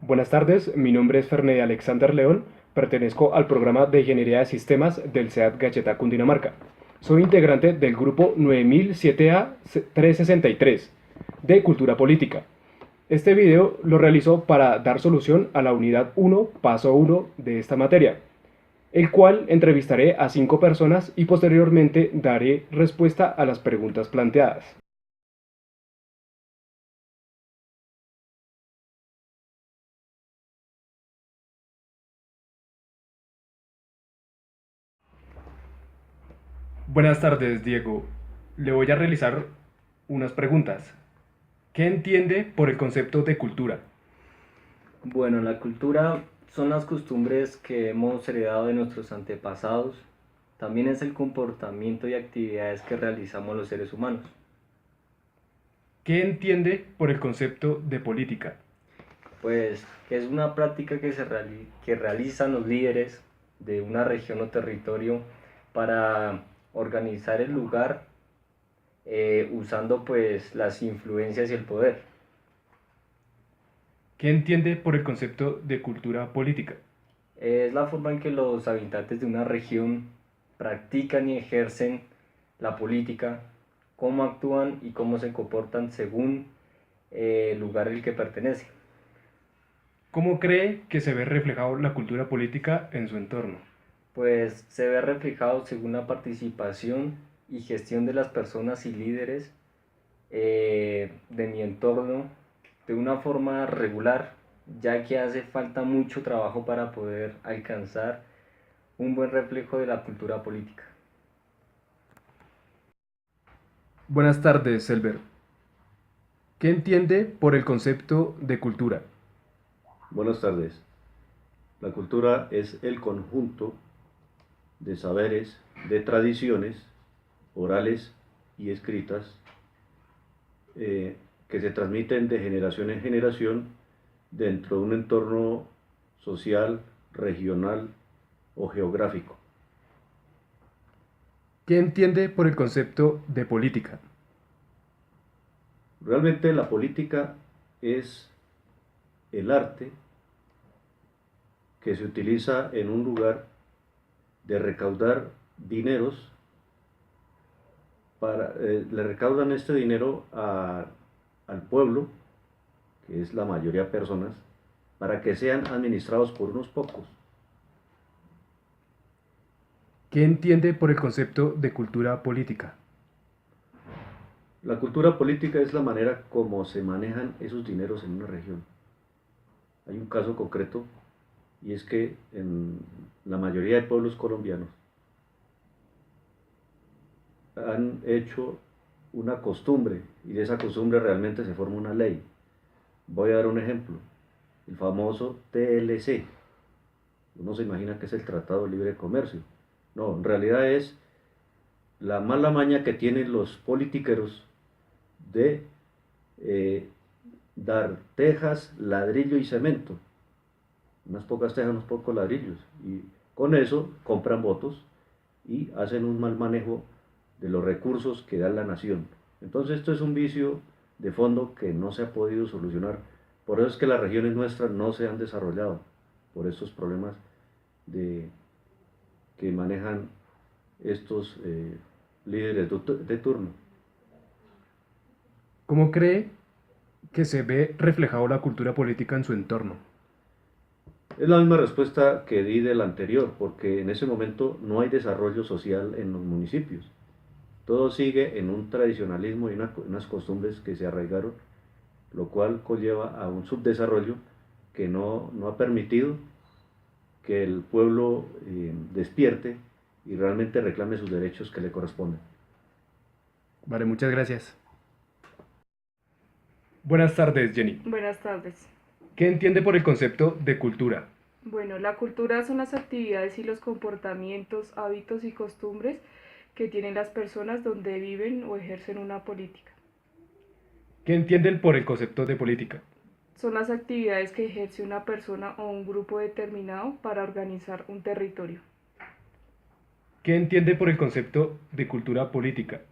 Buenas tardes, mi nombre es Ferney Alexander León, pertenezco al programa de Ingeniería de Sistemas del SEAT Gacheta, Cundinamarca. Soy integrante del grupo 9007A 363 de Cultura Política. Este video lo realizo para dar solución a la unidad 1, paso 1 de esta materia, el cual entrevistaré a 5 personas y posteriormente daré respuesta a las preguntas planteadas. Buenas tardes, Diego. Le voy a realizar unas preguntas. ¿Qué entiende por el concepto de cultura? Bueno, la cultura son las costumbres que hemos heredado de nuestros antepasados. También es el comportamiento y actividades que realizamos los seres humanos. ¿Qué entiende por el concepto de política? Pues es una práctica que realizan los líderes de una región o territorio para organizar el lugar usando pues las influencias y el poder. ¿Qué entiende por el concepto de cultura política? Es la forma en que los habitantes de una región practican y ejercen la política, cómo actúan y cómo se comportan según el lugar al que pertenecen. ¿Cómo cree que se ve reflejado la cultura política en su entorno? Pues se ve reflejado según la participación y gestión de las personas y líderes de mi entorno de una forma regular, ya que hace falta mucho trabajo para poder alcanzar un buen reflejo de la cultura política. Buenas tardes, Selber. ¿Qué entiende por el concepto de cultura? Buenas tardes. La cultura es el conjunto de saberes, de tradiciones orales y escritas que se transmiten de generación en generación dentro de un entorno social, regional o geográfico. ¿Qué entiende por el concepto de política? Realmente la política es el arte que se utiliza en un lugar de recaudar dineros le recaudan este dinero al pueblo, que es la mayoría de personas, para que sean administrados por unos pocos. ¿Qué entiende por el concepto de cultura política? La cultura política es la manera como se manejan esos dineros en una región. Hay un caso concreto y es que en la mayoría de pueblos colombianos han hecho una costumbre y de esa costumbre realmente se forma una ley. Voy a dar un ejemplo, el famoso TLC. Uno se imagina que es el Tratado de Libre Comercio. No, en realidad es la mala maña que tienen los politiqueros de eh, dar tejas, ladrillo y cemento. Unas pocas tejas, unos pocos ladrillos. Y con eso compran votos y hacen un mal manejo de los recursos que da la nación. Entonces esto es un vicio de fondo que no se ha podido solucionar. Por eso es que las regiones nuestras no se han desarrollado, por estos problemas de, que manejan estos líderes de turno. ¿Cómo cree que se ve reflejado la cultura política en su entorno? Es la misma respuesta que di del anterior, porque en ese momento no hay desarrollo social en los municipios. Todo sigue en un tradicionalismo y unas costumbres que se arraigaron, lo cual conlleva a un subdesarrollo que no ha permitido que el pueblo despierte y realmente reclame sus derechos que le corresponden. Vale, muchas gracias. Buenas tardes, Jenny. Buenas tardes. ¿Qué entiende por el concepto de cultura? Bueno, la cultura son las actividades y los comportamientos, hábitos y costumbres que tienen las personas donde viven o ejercen una política. ¿Qué entienden por el concepto de política? Son las actividades que ejerce una persona o un grupo determinado para organizar un territorio. ¿Qué entiende por el concepto de cultura política?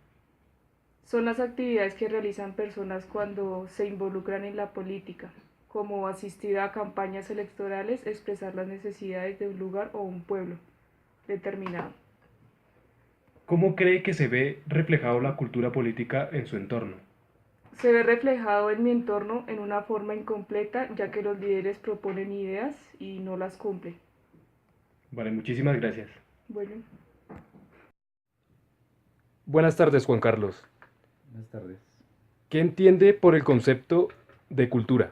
Son las actividades que realizan personas cuando se involucran en la política. como asistir a campañas electorales, expresar las necesidades de un lugar o un pueblo determinado. ¿Cómo cree que se ve reflejado la cultura política en su entorno? Se ve reflejado en mi entorno en una forma incompleta, ya que los líderes proponen ideas y no las cumplen. Vale, muchísimas gracias. Bueno, Buenas tardes, Juan Carlos. Buenas tardes. ¿Qué entiende por el concepto de cultura?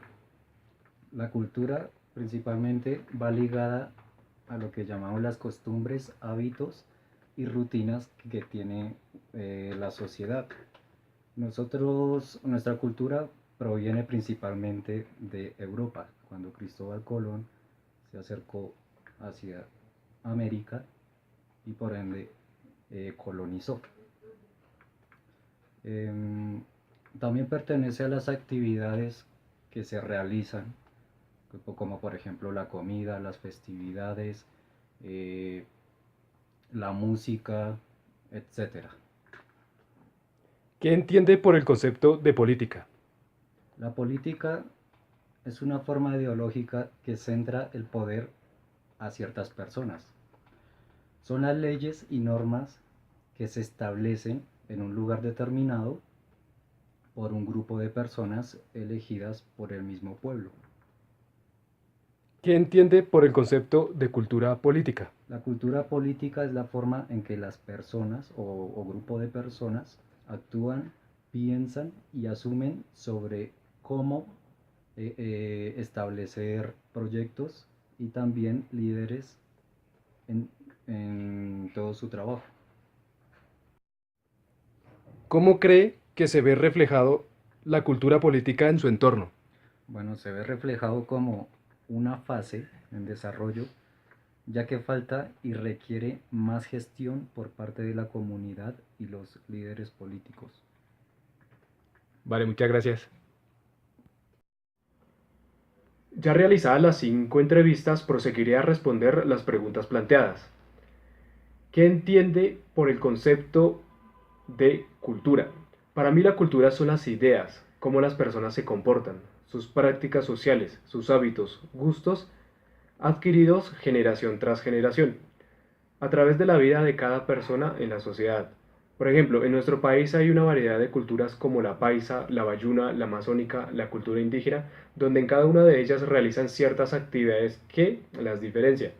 La cultura principalmente va ligada a lo que llamamos las costumbres, hábitos y rutinas que tiene la sociedad. Nuestra cultura proviene principalmente de Europa, cuando Cristóbal Colón se acercó hacia América y por ende colonizó. También pertenece a las actividades que se realizan, como por ejemplo la comida, las festividades, la música, etc. ¿Qué entiende por el concepto de política? La política es una forma ideológica que centra el poder a ciertas personas. Son las leyes y normas que se establecen en un lugar determinado por un grupo de personas elegidas por el mismo pueblo. ¿Qué entiende por el concepto de cultura política? La cultura política es la forma en que las personas o grupo de personas actúan, piensan y asumen sobre cómo establecer proyectos y también líderes en todo su trabajo. ¿Cómo cree que se ve reflejado la cultura política en su entorno? Bueno, se ve reflejado como una fase en desarrollo, ya que falta y requiere más gestión por parte de la comunidad y los líderes políticos. Vale, muchas gracias. Ya realizadas las 5 entrevistas, proseguiré a responder las preguntas planteadas. ¿Qué entiende por el concepto de cultura? Para mí la cultura son las ideas, cómo las personas se comportan, sus prácticas sociales, sus hábitos, gustos, adquiridos generación tras generación, a través de la vida de cada persona en la sociedad. Por ejemplo, en nuestro país hay una variedad de culturas como la paisa, la bayuna, la amazónica, la cultura indígena, donde en cada una de ellas realizan ciertas actividades que las diferencian,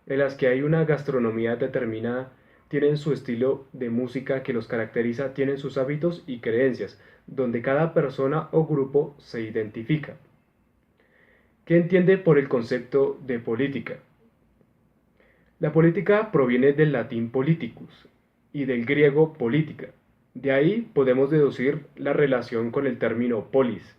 en las que hay una gastronomía determinada, tienen su estilo de música que los caracteriza, tienen sus hábitos y creencias, donde cada persona o grupo se identifica. ¿Qué entiende por el concepto de política? La política proviene del latín politicus y del griego política. De ahí podemos deducir la relación con el término polis.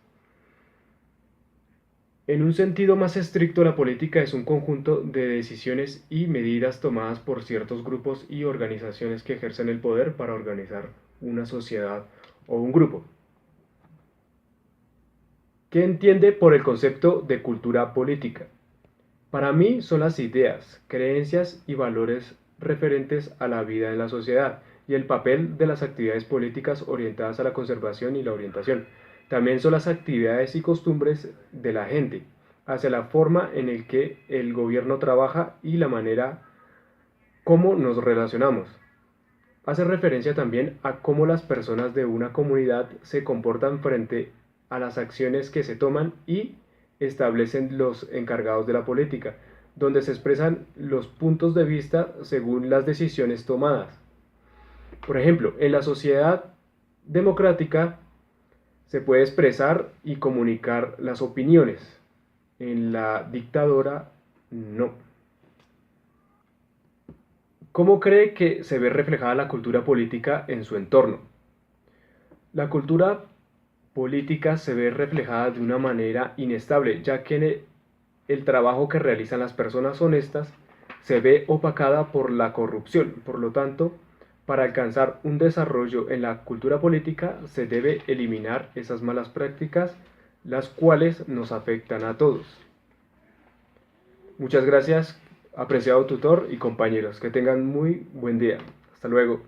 En un sentido más estricto, la política es un conjunto de decisiones y medidas tomadas por ciertos grupos y organizaciones que ejercen el poder para organizar una sociedad o un grupo. ¿Qué entiende por el concepto de cultura política? Para mí son las ideas, creencias y valores referentes a la vida en la sociedad y el papel de las actividades políticas orientadas a la conservación y la orientación. También son las actividades y costumbres de la gente, hacia la forma en la que el gobierno trabaja y la manera como nos relacionamos. Hace referencia también a cómo las personas de una comunidad se comportan frente a las acciones que se toman y establecen los encargados de la política, donde se expresan los puntos de vista según las decisiones tomadas. Por ejemplo, en la sociedad democrática se puede expresar y comunicar las opiniones. En la dictadura, no. ¿Cómo cree que se ve reflejada la cultura política en su entorno? La cultura política se ve reflejada de una manera inestable, ya que el trabajo que realizan las personas honestas se ve opacada por la corrupción. Por lo tanto, para alcanzar un desarrollo en la cultura política se debe eliminar esas malas prácticas, las cuales nos afectan a todos. Muchas gracias, apreciado tutor y compañeros. Que tengan muy buen día. Hasta luego.